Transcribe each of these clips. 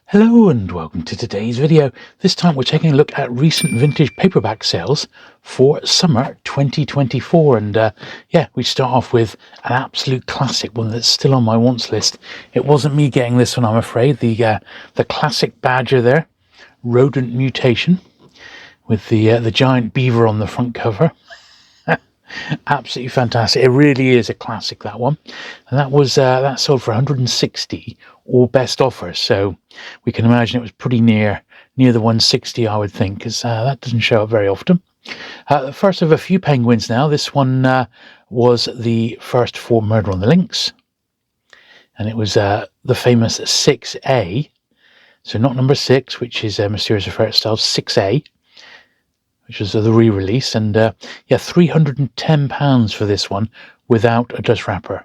Hello and welcome to today's video. This time we're taking a look at recent vintage paperback sales for summer 2024, and we start off with an absolute classic, one that's still on my wants list. It wasn't me getting this one, I'm afraid. The classic Badger there, Rodent Mutation, with the giant beaver on the front cover. Absolutely fantastic. It really is a classic, that one. And that sold for 160, all best offer. So we can imagine it was pretty near the 160, I would think, because that doesn't show up very often. The first of a few penguins now. This one was the first for Murder on the Links, and it was the famous 6A. So not number 6, which is Mysterious Affair Style, 6A, which was the re-release, and £310 for this one without a dust wrapper.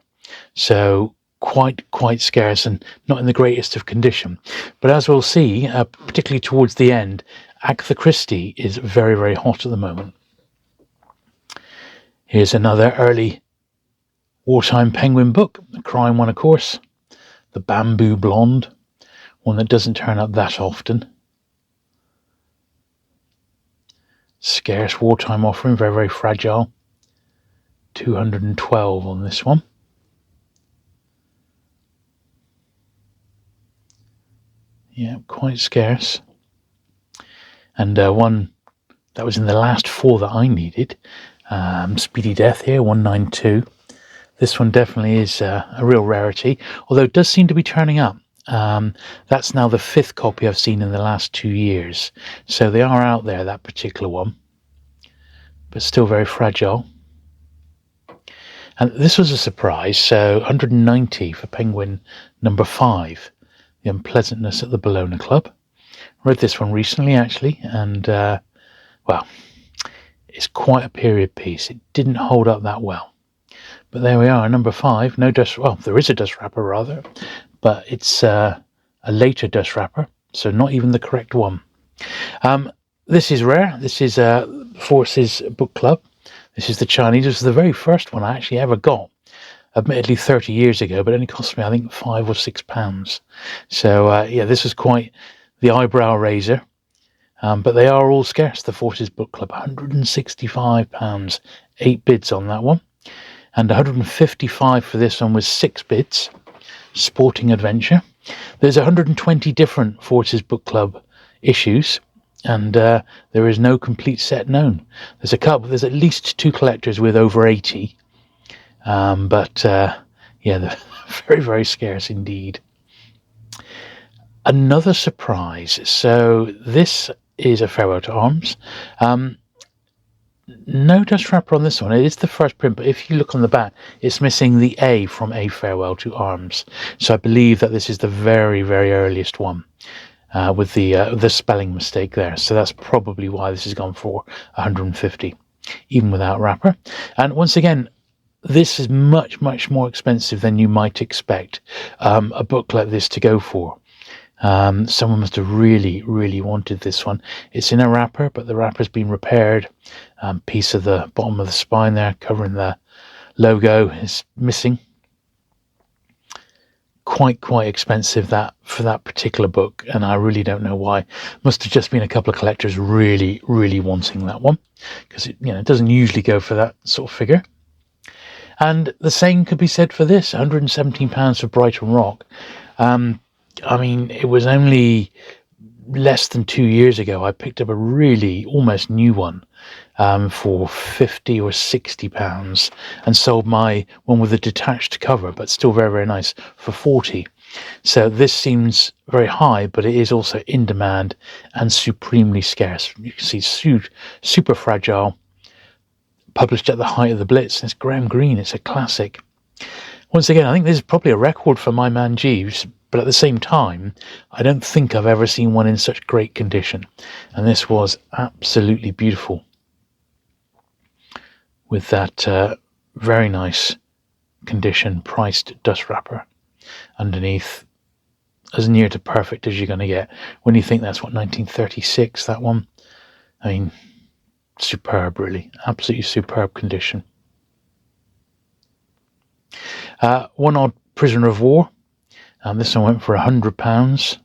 So quite scarce and not in the greatest of condition. But as we'll see, particularly towards the end, Agatha Christie is very hot at the moment. Here's another early wartime penguin book, a crime one, of course, The Bamboo Blonde, one that doesn't turn up that often. Scarce wartime offering, very fragile. 212 on this one. Yeah, quite scarce. And one that was in the last 4 that I needed. Speedy Death here, 192. This one definitely is a real rarity, although it does seem to be turning up. That's now the 5th copy I've seen in the last 2 years. So they are out there, that particular one. But still very fragile. And this was a surprise. So 190 for Penguin number 5. The Unpleasantness at the Bologna Club. Read this one recently, actually. And, it's quite a period piece. It didn't hold up that well. But there we are, number 5. No dust, well, there is a dust wrapper rather, but it's a later dust wrapper, so not even the correct one. This is rare. This is Force's Book Club. This is the Chinese. This is the very first one I actually ever got. Admittedly 30 years ago, but it only cost me, I think, £5 or £6. So, this was quite the eyebrow raiser. But they are all scarce, the Forces Book Club. £165, 8 bids on that one. And 155 for this one with 6 bids. Sporting Adventure. There's 120 different Forces Book Club issues, and there is no complete set known. There's a couple. There's at least 2 collectors with over 80. They're very scarce indeed. Another surprise. So this is a Farewell to Arms. No dust wrapper on this one. It is the first print, but if you look on the back, it's missing the A from A Farewell to Arms. So I believe that this is the very earliest one, with the spelling mistake there. So that's probably why this has gone for 150, even without wrapper. And once again, this is much more expensive than you might expect a book like this to go for. Someone must have really wanted this one. It's in a wrapper, but the wrapper's been repaired. Piece of the bottom of the spine there covering the logo is missing. Quite expensive that for that particular book, and I really don't know why. Must have just been a couple of collectors really wanting that one, because it doesn't usually go for that sort of figure. And the same could be said for this, £117 for Brighton Rock. It was only less than 2 years ago I picked up a really almost new one for £50 or £60, and sold my one with a detached cover, but still very nice, for £40. So this seems very high, but it is also in demand and supremely scarce. You can see super fragile. Published at the height of the Blitz. It's Graham Greene. It's a classic. Once again, I think this is probably a record for my man Jeeves, but at the same time, I don't think I've ever seen one in such great condition. And this was absolutely beautiful, with that very nice condition priced dust wrapper underneath, as near to perfect as you're going to get. When you think that's 1936, that one. I mean, superb, really. Absolutely superb condition. One odd Prisoner of War. This one went for £100.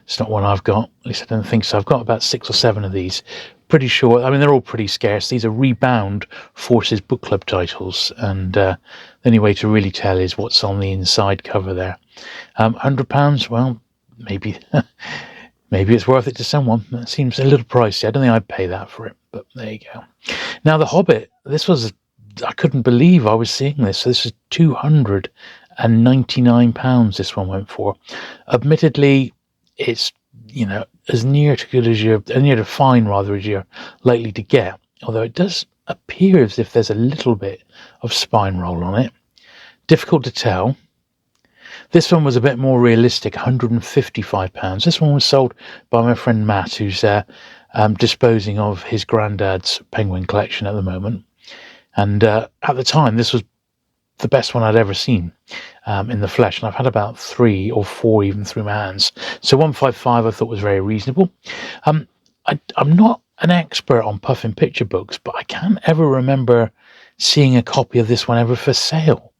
It's not one I've got. At least I don't think so. I've got about 6 or 7 of these. Pretty sure. I mean, they're all pretty scarce. These are Rebound Forces book club titles, and the only way to really tell is what's on the inside cover there. £100. Well, maybe maybe it's worth it to someone. That seems a little pricey. I don't think I'd pay that for it, but there you go. Now, The Hobbit. I couldn't believe I was seeing this. So this is £299. This one went for. Admittedly, it's as near to fine rather as you're likely to get. Although it does appear as if there's a little bit of spine roll on it. Difficult to tell. This one was a bit more realistic, £155. This one was sold by my friend Matt, who's disposing of his granddad's penguin collection at the moment. And at the time, this was the best one I'd ever seen in the flesh. And I've had about 3 or 4 even through my hands. So 155 I thought was very reasonable. I'm not an expert on Puffin picture books, but I can't ever remember seeing a copy of this one ever for sale.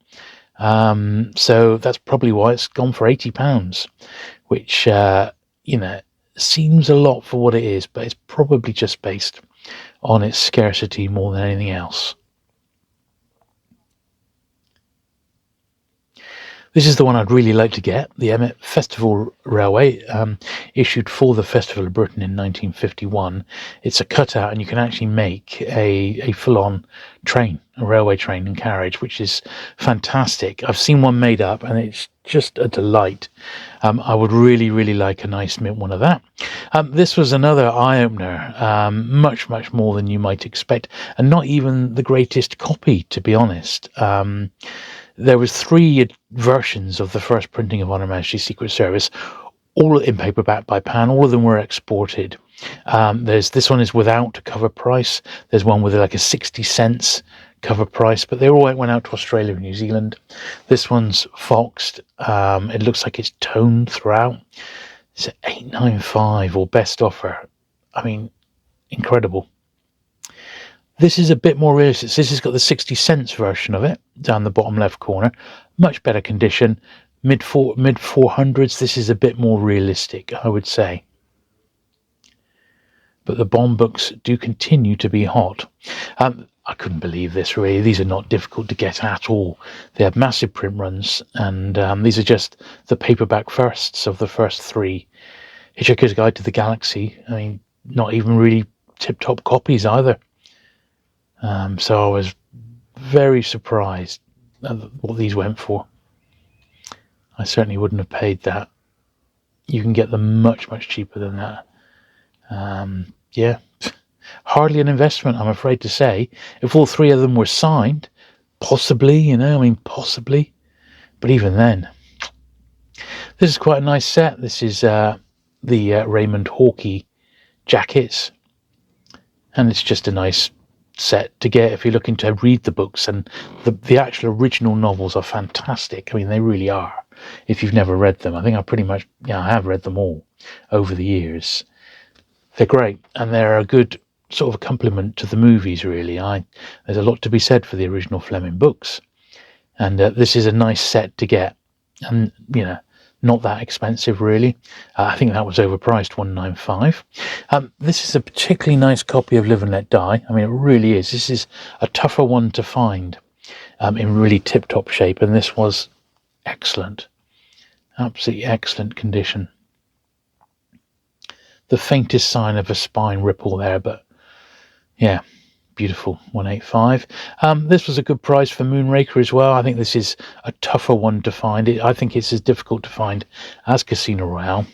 So that's probably why it's gone for £80, which, seems a lot for what it is, but it's probably just based on its scarcity more than anything else. This is the one I'd really like to get, the Emmet Festival Railway, issued for the Festival of Britain in 1951. It's a cutout, and you can actually make a full-on train, a railway train and carriage, which is fantastic. I've seen one made up, and it's just a delight. I would really, really like a nice mint one of that. This was another eye-opener, much, much more than you might expect, and not even the greatest copy, to be honest. There was 3 versions of the first printing of On Her Majesty's Secret Service, all in paperback by Pan. All of them were exported. This one is without cover price. There's one with like a 60 cents cover price, but they all went out to Australia and New Zealand. This one's foxed. It looks like it's toned throughout. It's at £8.95 or best offer. I mean, incredible. This is a bit more realistic. This has got the 60 cents version of it down the bottom left corner. Much better condition. Mid 400s. This is a bit more realistic, I would say. But the Bond books do continue to be hot. I couldn't believe this, really. These are not difficult to get at all. They have massive print runs, and these are just the paperback firsts of the first 3. Hitchhiker's Guide to the Galaxy. I mean, not even really tip-top copies either. So I was very surprised at what these went for. I certainly wouldn't have paid that. You can get them much, much cheaper than that. Yeah, hardly an investment, I'm afraid to say. If all 3 of them were signed, possibly, possibly. But even then. This is quite a nice set. This is the Raymond Hawkey jackets. And it's just a nice set to get if you're looking to read the books, and the actual original novels are fantastic. I mean, they really are. If you've never read them, I think I have read them all over the years. They're great, and they're a good sort of accompaniment to the movies, really. There's a lot to be said for the original Fleming books, and this is a nice set to get, and not that expensive, really. I think that was overpriced, £195. This is a particularly nice copy of Live and Let Die. I mean, it really is. This is a tougher one to find in really tip-top shape, and this was excellent. Absolutely excellent condition. The faintest sign of a spine ripple there, but yeah, beautiful. £185. This was a good price for Moonraker as well. I think this is a tougher one to find. I think it's as difficult to find as Casino Royale.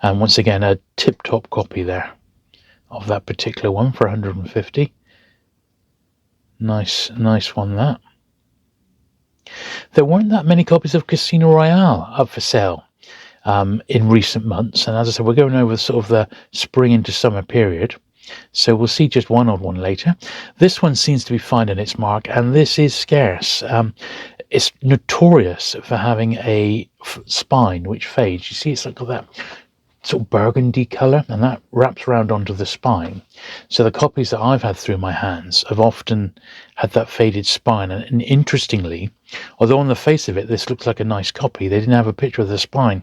And once again, a tip-top copy there of that particular one for £150. Nice one, that. There weren't that many copies of Casino Royale up for sale in recent months. And as I said, we're going over sort of the spring into summer period. So we'll see just one odd one later. This one seems to be finding its mark, and this is scarce. It's notorious for having a spine which fades. You see, it's like that sort of burgundy colour, and that wraps around onto the spine. So the copies that I've had through my hands have often had that faded spine. And interestingly, although on the face of it this looks like a nice copy, they didn't have a picture of the spine.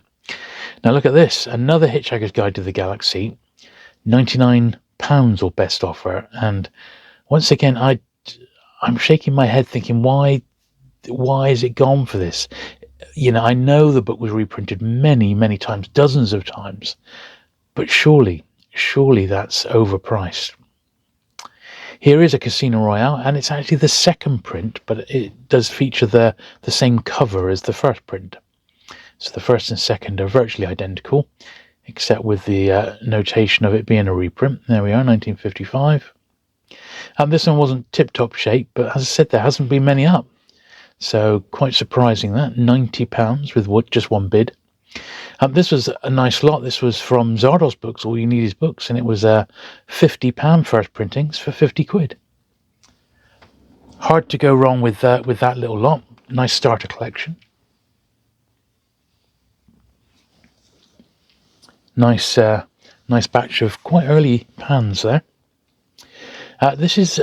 Now look at this, another Hitchhiker's Guide to the Galaxy, £99 or best offer. And once again, I'm shaking my head thinking, why is it gone for this? You know, I know the book was reprinted many times, dozens of times, but surely that's overpriced. Here is a Casino Royale, and it's actually the second print, but it does feature the same cover as the first print. So the first and second are virtually identical, except with the notation of it being a reprint. There we are, 1955. And this one wasn't tip-top shape, but as I said, there hasn't been many up. So quite surprising that, £90 with just one bid. This was a nice lot. This was from Zardos Books, All You Need Is Books, and it was £50 first printings for 50 quid. Hard to go wrong with that little lot. Nice starter collection. Nice batch of quite early pans there. This is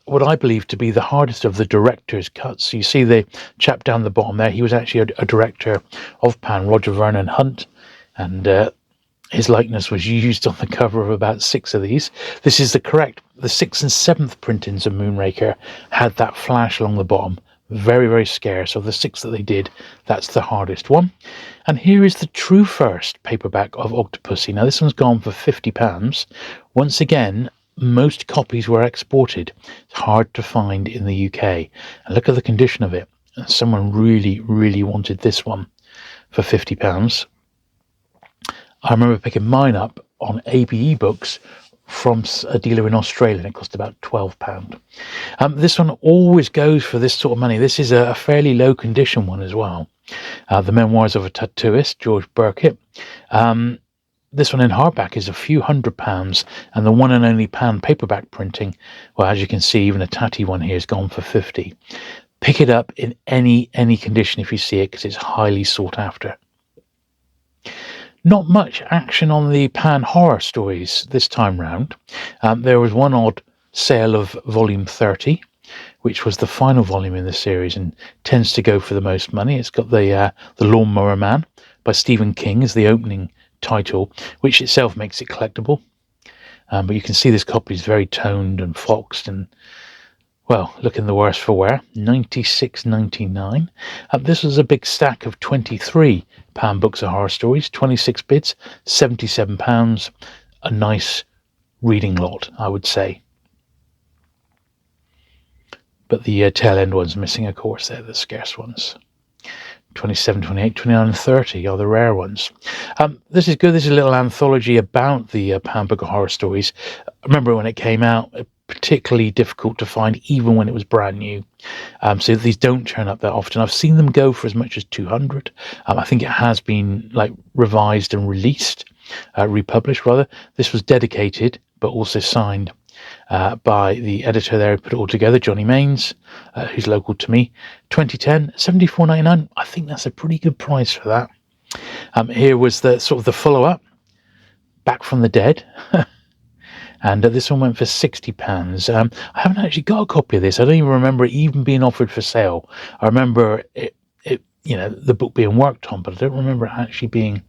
what I believe to be the hardest of the director's cuts. You see the chap down the bottom there, he was actually a director of Pan, Roger Vernon Hunt, and his likeness was used on the cover of about 6 of these. This is the 6th and 7th printings of Moonraker had that flash along the bottom. Very scarce. So the 6 that they did, that's the hardest one. And here is the true first paperback of Octopussy. Now this one's gone for £50. Once again, most copies were exported. It's hard to find in the UK. And look at the condition of it. Someone really wanted this one for £50. I remember picking mine up on ABE Books from a dealer in Australia, and it cost about £12. This one always goes for this sort of money. This is a fairly low condition one as well. The Memoirs of a Tattooist, George Burkett. This one in hardback is a few £100, and the one and only Pan paperback printing, well, as you can see, even a tatty one here is gone for 50. Pick it up in any condition if you see it, because it's highly sought after. Not much action on the Pan horror stories this time round. There was one odd sale of volume 30, which was the final volume in the series and tends to go for the most money. It's got the Lawnmower Man by Stephen King as the opening title, which itself makes it collectible. But you can see this copy is very toned and foxed and, well, looking the worse for wear. $96.99. This was a big stack of 23 Pan books of horror stories, 26 bids, £77. A nice reading lot, I would say. But the tail end ones missing, of course. They're the scarce ones. 27, 28, 29 and 30 are the rare ones. This is good. This is a little anthology about the Pan book of horror stories. I remember when it came out, particularly difficult to find even when it was brand new. So these don't turn up that often. I've seen them go for as much as 200. I think it has been revised and released, republished rather. This was dedicated but also signed by the editor there who put it all together, Johnny Maines, who's local to me. 2010, $74.99. I think that's a pretty good price for that. Here was the sort of the follow-up, Back from the Dead. And this one went for £60. I haven't actually got a copy of this. I don't even remember it even being offered for sale. I remember it the book being worked on, but I don't remember it actually being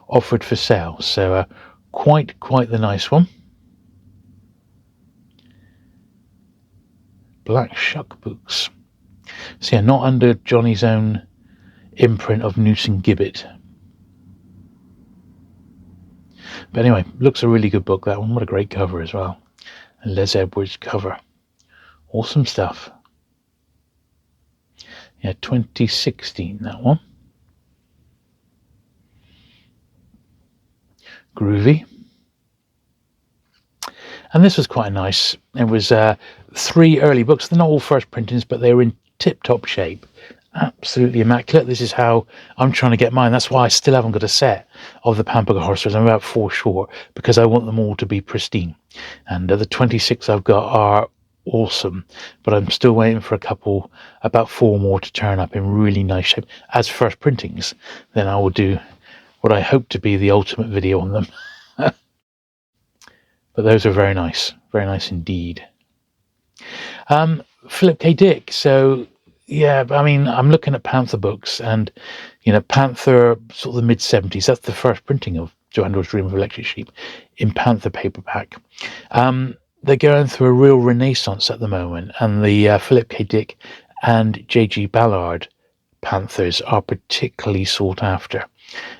offered for sale. So quite the nice one. Black Shuck Books. So yeah, not under Johnny's own imprint of Newton Gibbet. But anyway, looks a really good book, that one. What a great cover as well. And Les Edwards cover. Awesome stuff. Yeah, 2016, that one. Groovy. And this was quite nice. It was 3 early books. They're not all first printings, but they were in tip-top shape. Absolutely immaculate. This is how I'm trying to get mine. That's why I still haven't got a set of the Pan book of horror stories. I'm about 4 short because I want them all to be pristine. And the 26 I've got are awesome, but I'm still waiting for about 4 more to turn up in really nice shape as first printings. Then I will do what I hope to be the ultimate video on them. But those are very nice indeed. Philip K. Dick. So Yeah, but I mean, I'm looking at Panther books, and Panther, sort of the mid-70s. That's the first printing of Joanne Dream of Electric Sheep in Panther paperback. They're going through a real renaissance at the moment, and the Philip K. Dick and J.G. Ballard Panthers are particularly sought after.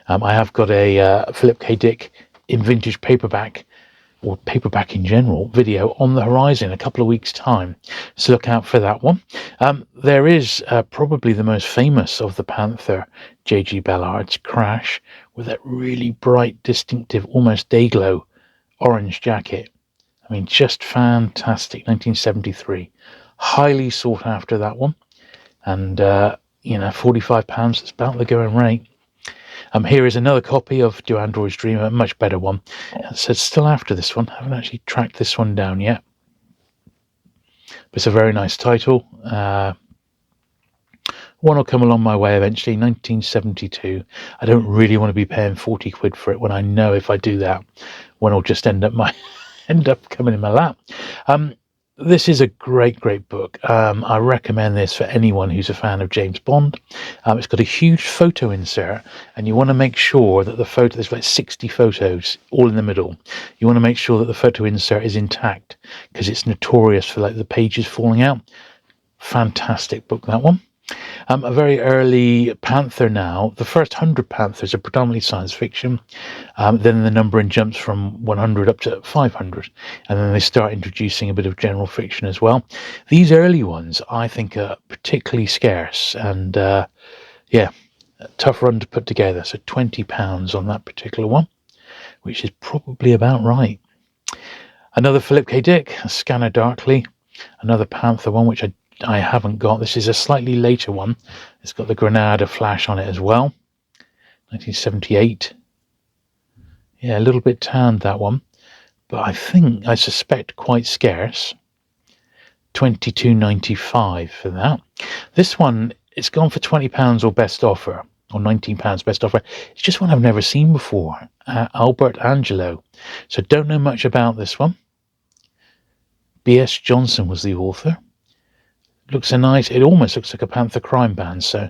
I have got a Philip K. Dick in vintage paperback, or paperback in general, video on the horizon in a couple of weeks' time, so look out for that one. There is probably the most famous of the Panther J.G. Ballard's, Crash, with that really bright, distinctive, almost day-glow orange jacket. I mean, just fantastic. 1973, highly sought after, that one. And £45, it's about the going rate. Here is another copy of Do Androids Dream, a much better one. It says still after this one. I haven't actually tracked this one down yet. But it's a very nice title. One will come along my way eventually. 1972. I don't really want to be paying 40 quid for it when I know if I do that, one will just end up coming in my lap. This is a great book. I recommend this for anyone who's a fan of James Bond. It's got a huge photo insert, and you want to make sure that the photo, there's like 60 photos all in the middle. You want to make sure that the photo insert is intact, because it's notorious for like the pages falling out. Fantastic book, that one. A very early Panther now. The first 100 Panthers are predominantly science fiction. Then the numbering jumps from 100 up to 500. And then they start introducing a bit of general fiction as well. These early ones, I think, are particularly scarce. And yeah, a tough run to put together. So £20 on that particular one, which is probably about right. Another Philip K. Dick, Scanner Darkly. Another Panther one, which I haven't got. This is a slightly later one. It's got the Granada flash on it as well. 1978. Yeah, a little bit tanned, that one. But I suspect quite scarce. £22.95 for that. This one, it's gone for £20 or best offer, or £19 best offer. It's just one I've never seen before. Albert Angelo. So don't know much about this one. B.S. Johnson was the author. Looks it almost looks like a Panther crime band, so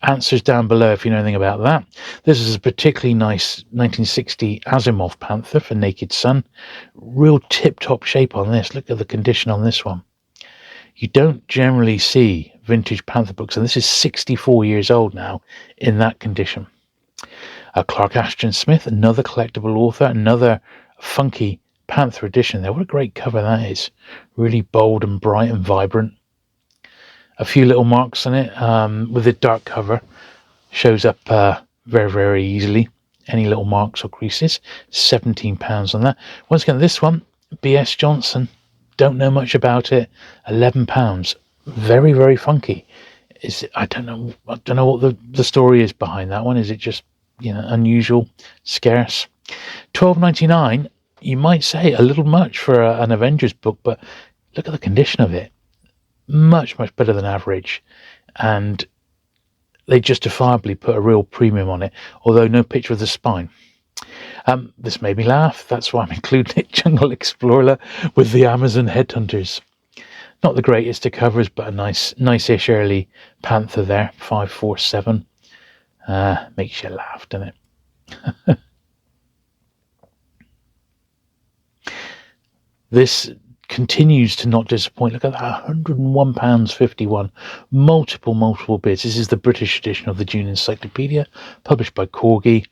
answers down below if you know anything about that. This is a particularly nice 1960 Asimov Panther for Naked Sun. Real tip-top shape on this. Look at the condition on this one. You don't generally see vintage Panther books, and this is 64 years old now in that condition. Clark Ashton Smith, another collectible author, another funky Panther edition there. What a great cover that is. Really bold and bright and vibrant. A few little marks on it with the dark cover. Shows up very easily. Any little marks or creases. £17 on that. Once again, this one, B.S. Johnson. Don't know much about it. £11. Very funky. I don't know what the story is behind that one. Is it just unusual, scarce? £12.99. You might say a little much for an Avengers book, but look at the condition of it. Much better than average, and they justifiably put a real premium on it, although no picture of the spine. This made me laugh. That's why I'm including it. Jungle Explorer with the Amazon Headhunters. Not the greatest of covers, but a nice-ish early Panther there. 547. Makes you laugh, doesn't it? This continues to not disappoint. Look at that, £101.51. Multiple bids. This is the British edition of the Dune Encyclopedia, published by Corgi.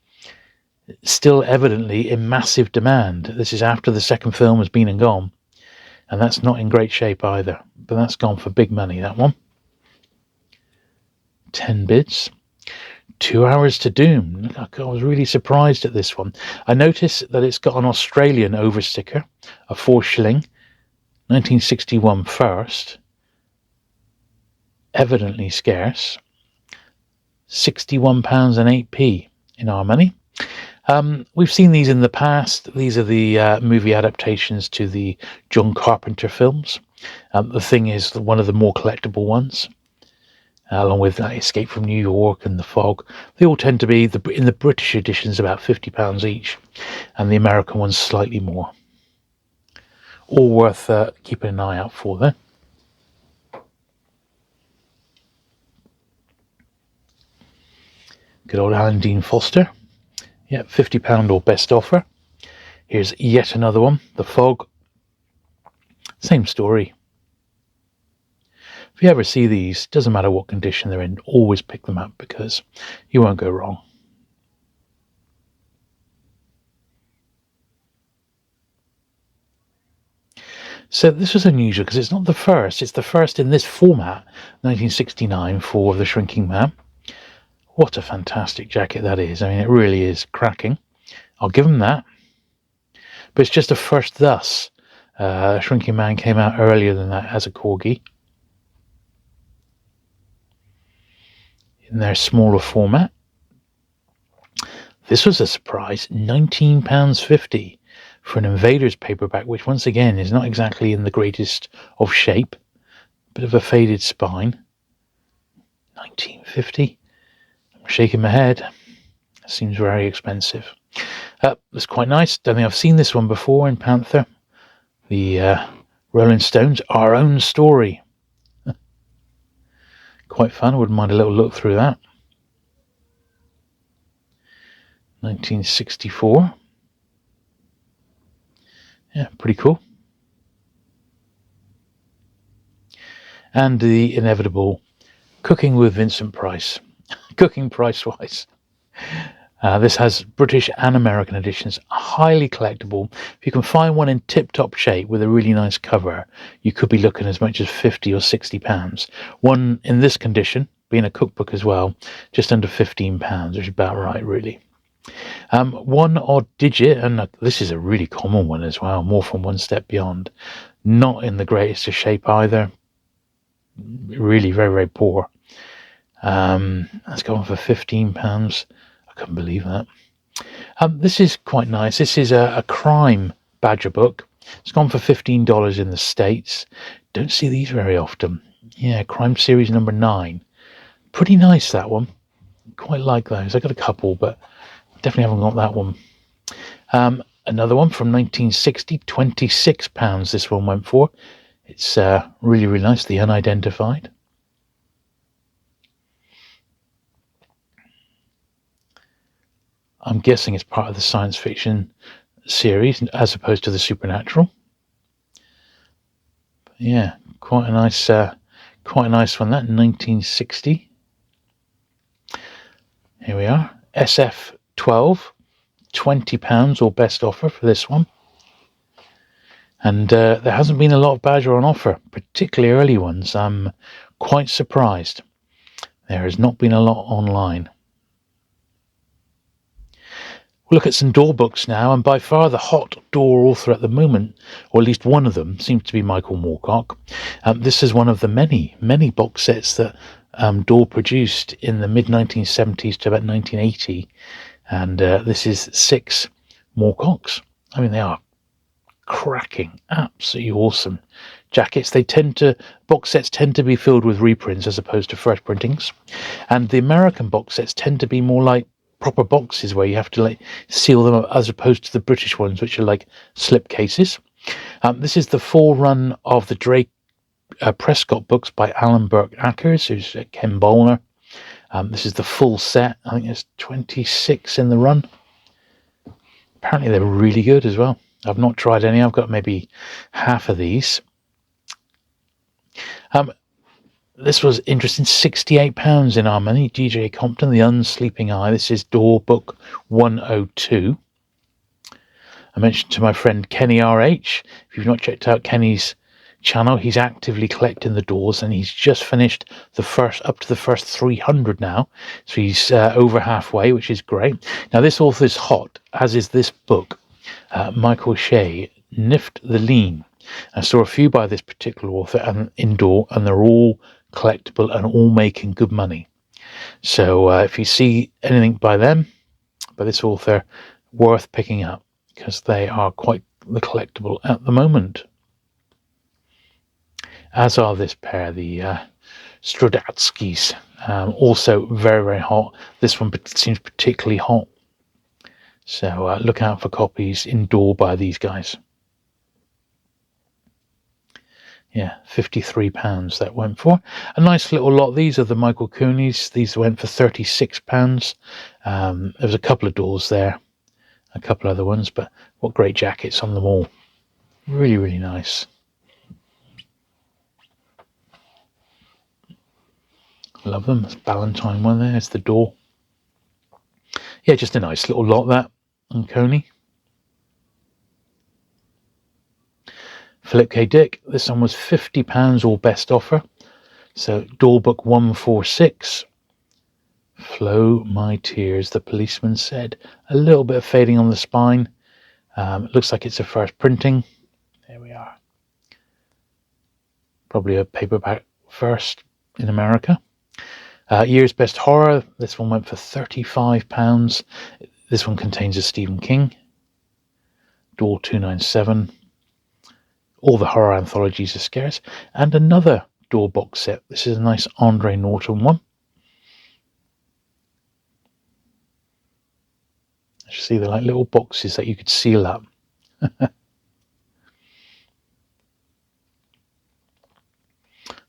Still evidently in massive demand. This is after the second film has been and gone, and that's not in great shape either. But that's gone for big money, that one. 10 bids. 2 Hours to Doom. I was really surprised at this one. I noticed that it's got an Australian oversticker, a 4 shilling. 1961 first, evidently scarce. £61 and 8p in our money. We've seen these in the past. These are the movie adaptations to the John Carpenter films. The Thing is one of the more collectible ones, along with Escape from New York and The Fog. They all tend to be, in the British editions, about £50 each, and the American ones slightly more. All worth keeping an eye out for there. Good old Alan Dean Foster. Yeah, £50 or best offer. Here's yet another one, The Fog. Same story. If you ever see these, doesn't matter what condition they're in, always pick them up because you won't go wrong. So this was unusual because it's not the first. It's the first in this format, 1969, for The Shrinking Man. What a fantastic jacket that is. I mean, it really is cracking. I'll give him that. But it's just a first thus. Shrinking Man came out earlier than that as a Corgi. In their smaller format. This was a surprise, £19.50 for an Invaders paperback, which once again is not exactly in the greatest of shape. Bit of a faded spine. £19.50. I'm shaking my head. Seems very expensive. It's quite nice. Don't think I've seen this one before in Panther. The Rolling Stones, Our Own Story. Quite fun. I wouldn't mind a little look through that. 1964. Yeah, pretty cool. And the inevitable Cooking with Vincent Price. Cooking price-wise. This has British and American editions, highly collectible. If you can find one in tip-top shape with a really nice cover, you could be looking as much as £50 or £60. One in this condition, being a cookbook as well, just under £15, which is about right, really. One odd digit, and this is a really common one as well, more from One Step Beyond. Not in the greatest of shape either. Really very, very poor. That's going for £15. I couldn't believe that. This is quite nice. This is a crime badger book. It's gone for $15 in the States. Don't see these very often. Yeah, Crime Series number 9. Pretty nice, that one. Quite like those. I got a couple, but definitely haven't got that one. Another one from 1960, £26 this one went for. It's really, really nice, The Unidentified. I'm guessing it's part of the science fiction series as opposed to the supernatural. But yeah, quite a nice one. That 1960. Here we are. SF12, £20 or best offer for this one. And there hasn't been a lot of Badger on offer, particularly early ones. I'm quite surprised. There has not been a lot online. We'll look at some door books now, and by far the hot door author at the moment, or at least one of them, seems to be Michael Moorcock. This is one of the many box sets that Door produced in the mid-1970s to about 1980, and this is 6 Moorcocks. I mean, they are cracking, absolutely awesome jackets. Box sets tend to be filled with reprints as opposed to fresh printings, and the American box sets tend to be more like proper boxes where you have to seal them up, as opposed to the British ones, which are like slip cases. This is the full run of the Drake Prescott books by Alan Burke Ackers, who's Ken Bolner. This is the full set. I think there's 26 in the run. Apparently they're really good as well. I've not tried any. I've got maybe half of these. This was interesting, £68 in our money. DJ Compton, The Unsleeping Eye. This is Door Book 102. I mentioned to my friend Kenny RH. If you've not checked out Kenny's channel, he's actively collecting the doors, and he's just finished up to the first 300 now. So he's over halfway, which is great. Now this author's hot, as is this book. Michael Shea, Nift the Lean. I saw a few by this particular author and indoor, and they're all collectible and all making good money. So if you see anything by this author, worth picking up, because they are quite the collectible at the moment. As are this pair, the Strudatskis, also very, very hot. This one seems particularly hot. So look out for copies indoor by these guys. Yeah, £53 that went for. A nice little lot. These are the Michael Coonies. These went for £36. There was a couple of doors there, a couple other ones, but what great jackets on them all. Really, really nice. Love them. It's Ballantine one there. It's the door. Yeah, just a nice little lot, that on Coney. Philip K. Dick. This one was £50 all best offer. So door book 146. Flow my tears, the policeman said. A little bit of fading on the spine. It looks like it's a first printing. There we are. Probably a paperback first in America. Year's Best Horror. This one went for £35. This one contains a Stephen King. Door 297. All the horror anthologies are scarce. And another door box set. This is a nice Andre Norton one. You see, they're like little boxes that you could seal up.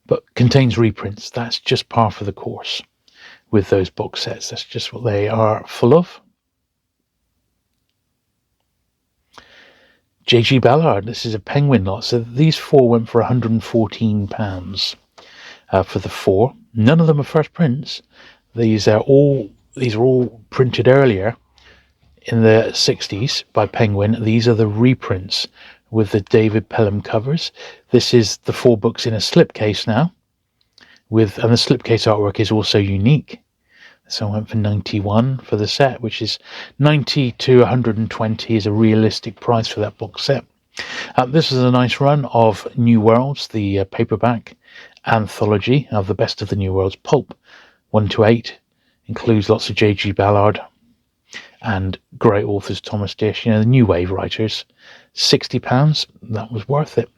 But contains reprints. That's just par for the course with those box sets. That's just what they are full of. J.G. Ballard. This is a Penguin lot. So these four went for £114 for the four. None of them are first prints. These are all printed earlier in the 60s by Penguin. These are the reprints with the David Pelham covers. This is the four books in a slipcase now, and the slipcase artwork is also unique. So I went for 91 for the set, which is 90 to 120 is a realistic price for that box set. This is a nice run of New Worlds, the paperback anthology of the best of the New Worlds pulp, 1 to 8, includes lots of J.G. Ballard and great authors, Thomas Dish, the new wave writers. £60, that was worth it.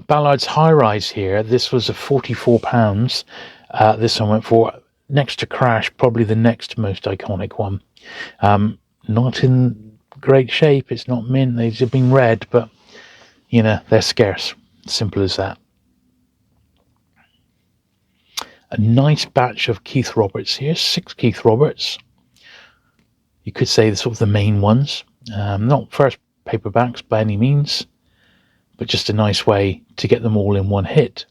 Ballard's High Rise here, this was a £44. This one went for, next to Crash, probably the next most iconic one. Not in great shape, it's not mint, they've been read, but they're scarce. Simple as that. A nice batch of Keith Roberts here, 6 Keith Roberts. You could say sort of the main ones. Not first paperbacks by any means, but just a nice way to get them all in one hit.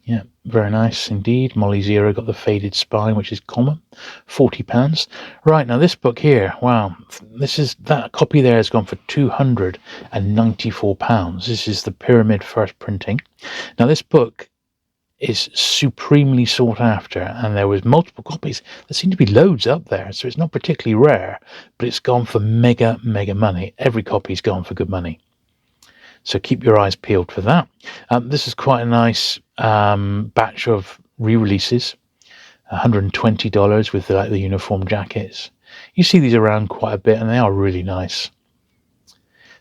Yeah, very nice indeed. Molly Zero got the faded spine, which is common. £40. Right, now this book here, wow, that copy there has gone for £294. This is the Pyramid first printing. Now this book is supremely sought after, and there was multiple copies. There seem to be loads up there, so it's not particularly rare, but it's gone for mega money. Every copy's gone for good money. So keep your eyes peeled for that. This is quite a nice batch of re-releases, $120 with the uniform jackets. You see these around quite a bit, and they are really nice.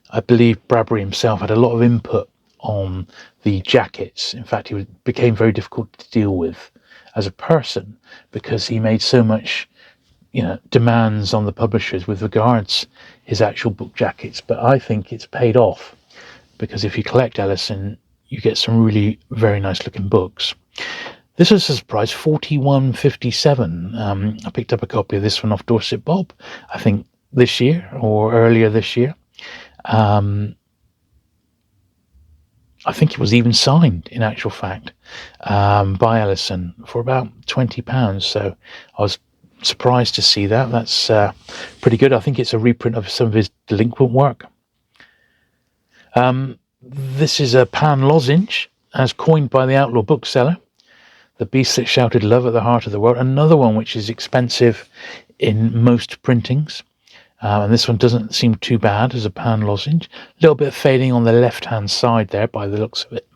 I believe Bradbury himself had a lot of input on the jackets. In fact, he became very difficult to deal with as a person because he made so much demands on the publishers with regards his actual book jackets. But I think it's paid off, because if you collect Ellison, you get some really very nice looking books. This was a surprise, $41.57. I picked up a copy of this one off Dorset Bob, I think this year or earlier this year. I think it was even signed, in actual fact, by Ellison for about £20. So I was surprised to see that. That's pretty good. I think it's a reprint of some of his delinquent work. This is a Pan Lozenge, as coined by the outlaw bookseller. The Beast That Shouted Love at the Heart of the World. Another one which is expensive in most printings. And this one doesn't seem too bad as a Pan Lozenge. A little bit of fading on the left-hand side there by the looks of it.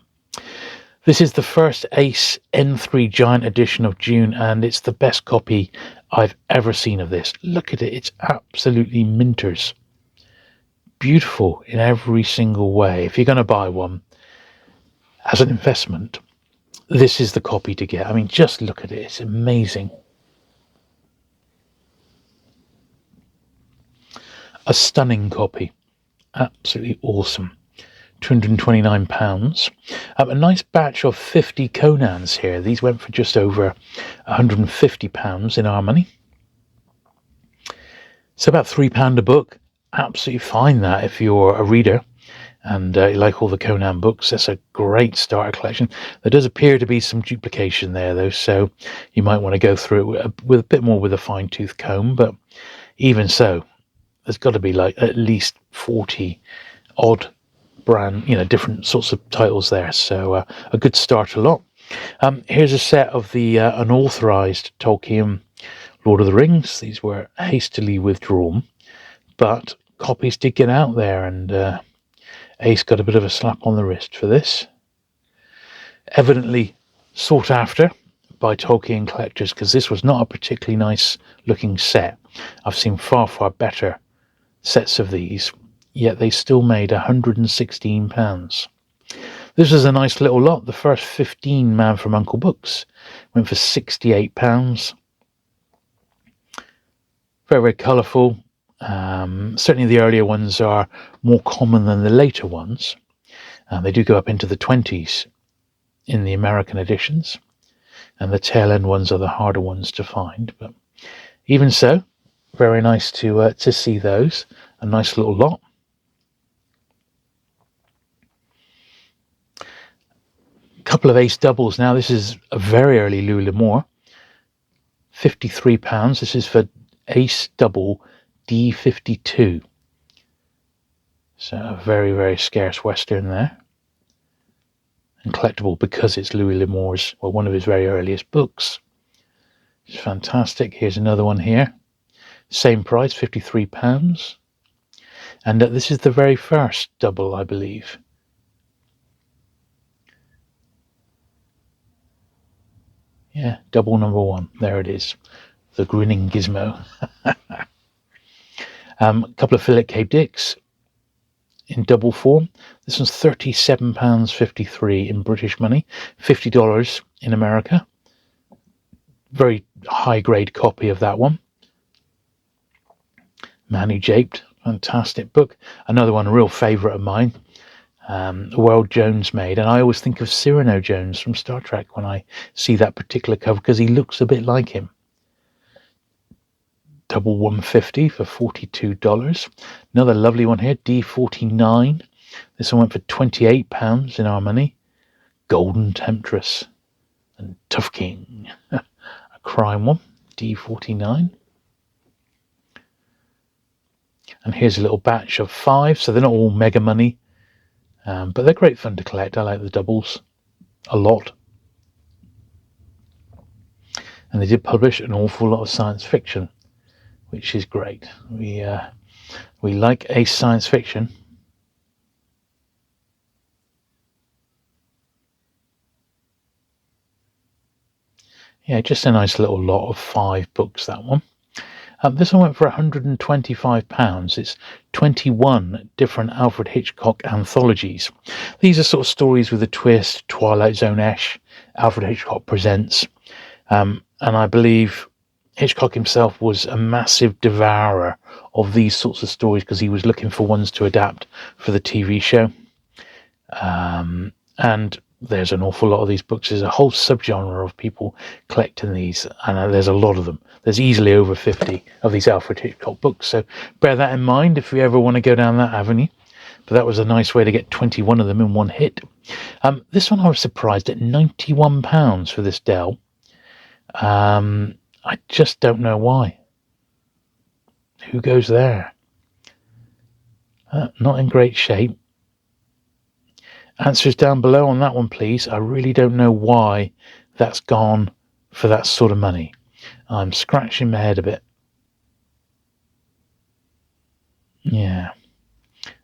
This is the first Ace N3 Giant edition of June, and it's the best copy I've ever seen of this. Look at it. It's absolutely minters. Beautiful in every single way. If you're going to buy one as an investment, this is the copy to get. I mean, just look at it. It's amazing. A stunning copy. Absolutely awesome. £229. A nice batch of 50 Conans here. These went for just over £150 in our money. So about £3 a book. Absolutely fine that if you're a reader and you like all the Conan books. That's a great starter collection. There does appear to be some duplication there though, so you might want to go through it with a bit more with a fine-tooth comb, but even so, there's got to be like at least 40 odd brand, different sorts of titles there, so a good starter lot. Here's a set of the unauthorized Tolkien Lord of the Rings. These were hastily withdrawn, but copies did get out there, and Ace got a bit of a slap on the wrist for this. Evidently sought after by Tolkien collectors, because this was not a particularly nice looking set. I've seen far, far better sets of these, yet they still made £116. This was a nice little lot. The first 15 Man from Uncle books went for £68. Very, very colourful. Certainly the earlier ones are more common than the later ones. They do go up into the 20s in the American editions, and the tail end ones are the harder ones to find. But even so, very nice to see those. A nice little lot. A couple of Ace doubles now. This is a very early Louis L'Amour. £53. This is for Ace double D52. So a very, very scarce Western there. And collectible because it's Louis L'Amour's, well, one of his very earliest books. It's fantastic. Here's another one here. Same price, £53. And this is the very first double, I believe. Yeah, double number 1. There it is. The grinning gizmo. A couple of Philip K. Dicks in double form. This one's £37.53 in British money, $50 in America. Very high grade copy of that one. Man Who Japed, fantastic book. Another one, a real favourite of mine. The World Jones made, and I always think of Cyrano Jones from Star Trek when I see that particular cover, because he looks a bit like him. Double 150 for $42. Another lovely one here, D49. This one went for £28 in our money. Golden Temptress and Tough King. A crime one, D49. And here's a little batch of 5, so they're not all mega money, but they're great fun to collect. I like the doubles a lot. And they did publish an awful lot of science fiction, which is great. We like Ace science fiction. Yeah, just a nice little lot of 5 books, that one. This one went for £125. It's 21 different Alfred Hitchcock anthologies. These are sort of stories with a twist, Twilight Zone-esque. Alfred Hitchcock presents. And I believe Hitchcock himself was a massive devourer of these sorts of stories, because he was looking for ones to adapt for the TV show. And there's an awful lot of these books. There's a whole subgenre of people collecting these, and there's a lot of them. There's easily over 50 of these Alfred Hitchcock books, so bear that in mind if you ever want to go down that avenue. But that was a nice way to get 21 of them in one hit. This one I was surprised at, £91 for this Dell. I just don't know why. Who goes there? Not in great shape. Answers down below on that one, please. I really don't know why that's gone for that sort of money. I'm scratching my head a bit. Yeah.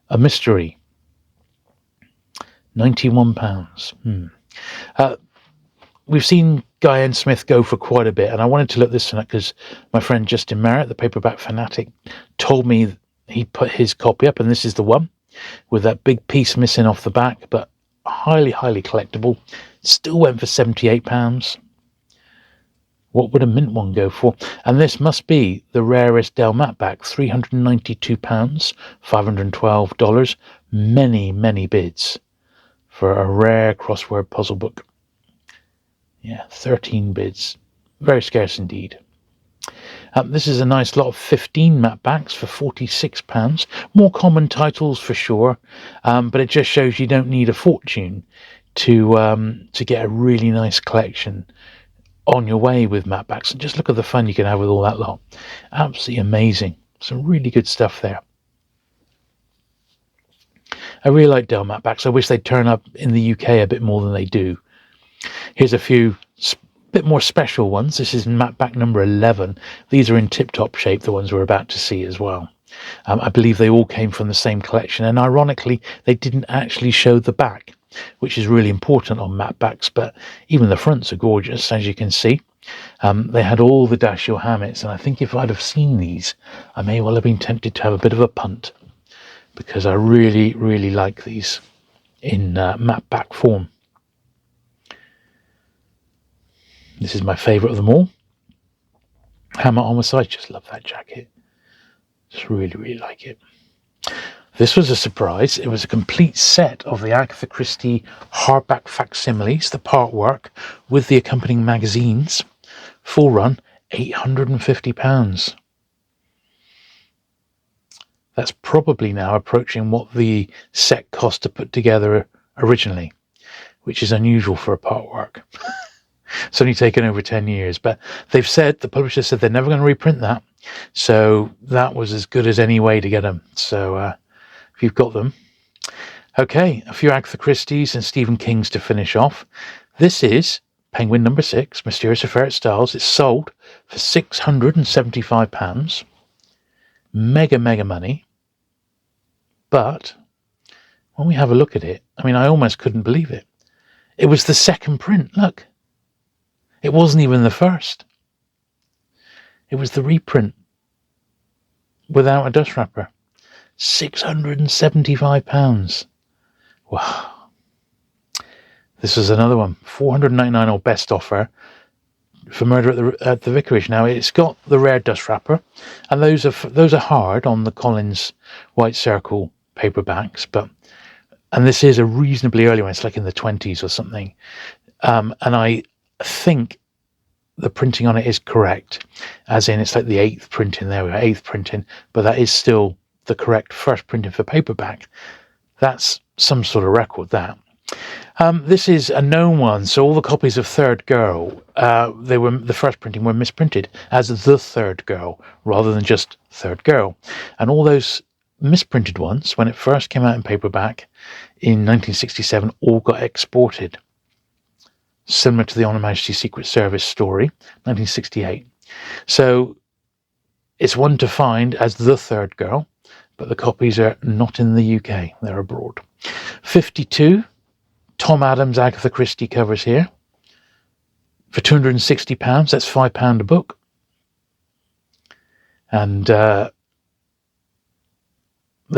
A mystery. £91. We've seen Guy N. Smith go for quite a bit, and I wanted to look this one up because my friend Justin Merritt, the paperback fanatic, told me he put his copy up, and this is the one with that big piece missing off the back, but highly, highly collectible. Still went for £78. What would a mint one go for? And this must be the rarest Dell Mapback, £392, $512. Many, many bids for a rare crossword puzzle book. Yeah, 13 bids. Very scarce indeed. This is a nice lot of 15 Mapbacks for £46. More common titles for sure, but it just shows you don't need a fortune to get a really nice collection on your way with Mapbacks. And just look at the fun you can have with all that lot. Absolutely amazing. Some really good stuff there. I really like Dell Mapbacks. I wish they'd turn up in the UK a bit more than they do. Here's a few bit more special ones. This is Mapback number 11. These are in tip-top shape, the ones we're about to see as well. I believe they all came from the same collection, and ironically they didn't actually show the back, which is really important on Mapbacks, but even the fronts are gorgeous, as you can see. They had all the Dashiell Hammetts, and I think if I'd have seen these, I may well have been tempted to have a bit of a punt, because I really, really like these in Mapback form. This is my favourite of them all. Hammer Homicide, just love that jacket. Just really, really like it. This was a surprise. It was a complete set of the Agatha Christie hardback facsimiles, the part work, with the accompanying magazines. Full run, £850. That's probably now approaching what the set cost to put together originally, which is unusual for a part work. It's only taken over 10 years, but they've said, the publisher said they're never going to reprint that. So that was as good as any way to get them. So if you've got them. Okay, a few Agatha Christie's and Stephen King's to finish off. This is Penguin number 6, Mysterious Affair at Styles. It's sold for £675. Mega, mega money. But when we have a look at it, I mean, I almost couldn't believe it. It was the second print, look. It wasn't even the first. It was the reprint without a dust wrapper. £675. Wow. This was another one. $499 or best offer for Murder at the Vicarage. Now it's got the rare dust wrapper, and those are hard on the Collins White Circle paperbacks, and this is a reasonably early one. It's like in the 20s or something. And I think the printing on it is correct, as in it's like the 8th printing. There we are, 8th printing, but that is still the correct first printing for paperback. That's some sort of record, that. This is a known one, so all the copies of Third Girl, the first printing were misprinted as The Third Girl rather than just Third Girl, and all those misprinted ones, when it first came out in paperback in 1967, all got exported, similar to the On Her Majesty's Secret Service story, 1968. So it's one to find as The Third Girl, but the copies are not in the UK, they're abroad. 52 Tom Adams Agatha Christie covers here for £260. That's £5 a book. And they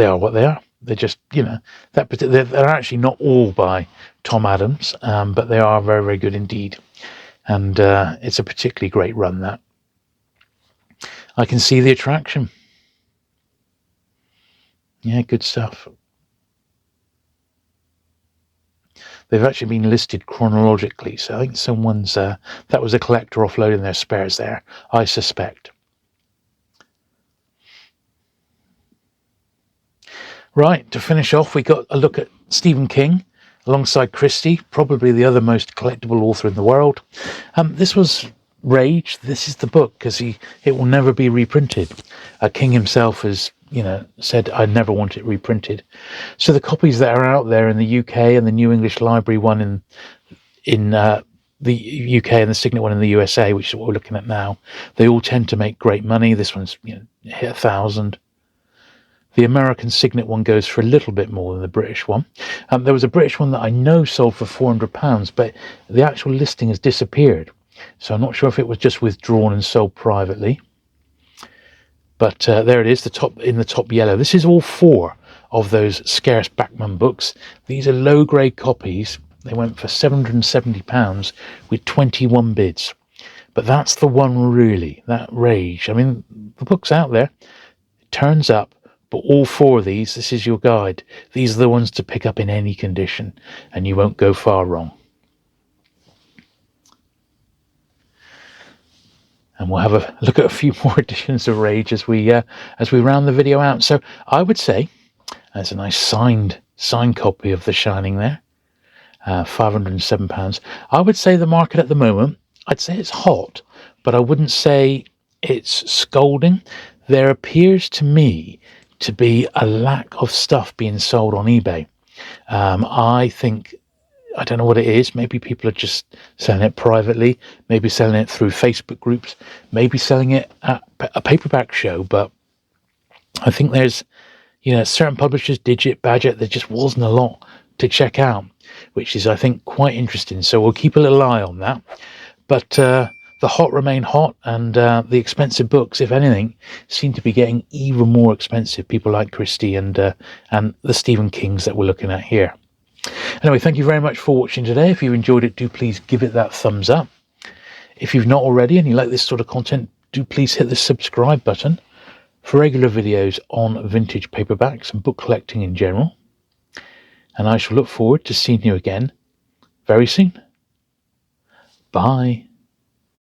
are what they are. They're just, they're actually not all by Tom Adams, but they are very, very good indeed. And it's a particularly great run, that. I can see the attraction. Yeah, good stuff. They've actually been listed chronologically, so I think someone's that was a collector offloading their spares there, I suspect. Right, to finish off, we got a look at Stephen King alongside Christie, probably the other most collectible author in the world. This was Rage. This is the book, because it will never be reprinted. King himself has said, I never want it reprinted. So the copies that are out there in the UK and the New English Library one in the UK and the Signet one in the USA, which is what we're looking at now, they all tend to make great money. This one's hit 1,000. The American Signet one goes for a little bit more than the British one. There was a British one that I know sold for £400, but the actual listing has disappeared. So I'm not sure if it was just withdrawn and sold privately. But there it is, in the top yellow. This is all 4 of those scarce Bachman books. These are low-grade copies. They went for £770 with 21 bids. But that's the one really, that Rage. I mean, the book's out there, it turns up, but all four of these, this is your guide. These are the ones to pick up in any condition, and you won't go far wrong. And we'll have a look at a few more editions of Rage as we round the video out. So I would say there's a nice signed copy of The Shining there, £507. I would say the market at the moment, I'd say it's hot, but I wouldn't say it's scolding. There appears to me to be a lack of stuff being sold on eBay. I don't know what it is. Maybe people are just selling it privately, maybe selling it through Facebook groups, maybe selling it at a paperback show. But I think there's, certain publishers, Digit, Badger, there just wasn't a lot to check out, which is, I think, quite interesting. So we'll keep a little eye on that. But the hot remain hot, and the expensive books, if anything, seem to be getting even more expensive. People like Christie and the Stephen Kings that we're looking at here. Anyway, thank you very much for watching today. If you enjoyed it, do please give it that thumbs up. If you've not already and you like this sort of content, do please hit the subscribe button for regular videos on vintage paperbacks and book collecting in general. And I shall look forward to seeing you again very soon. Bye.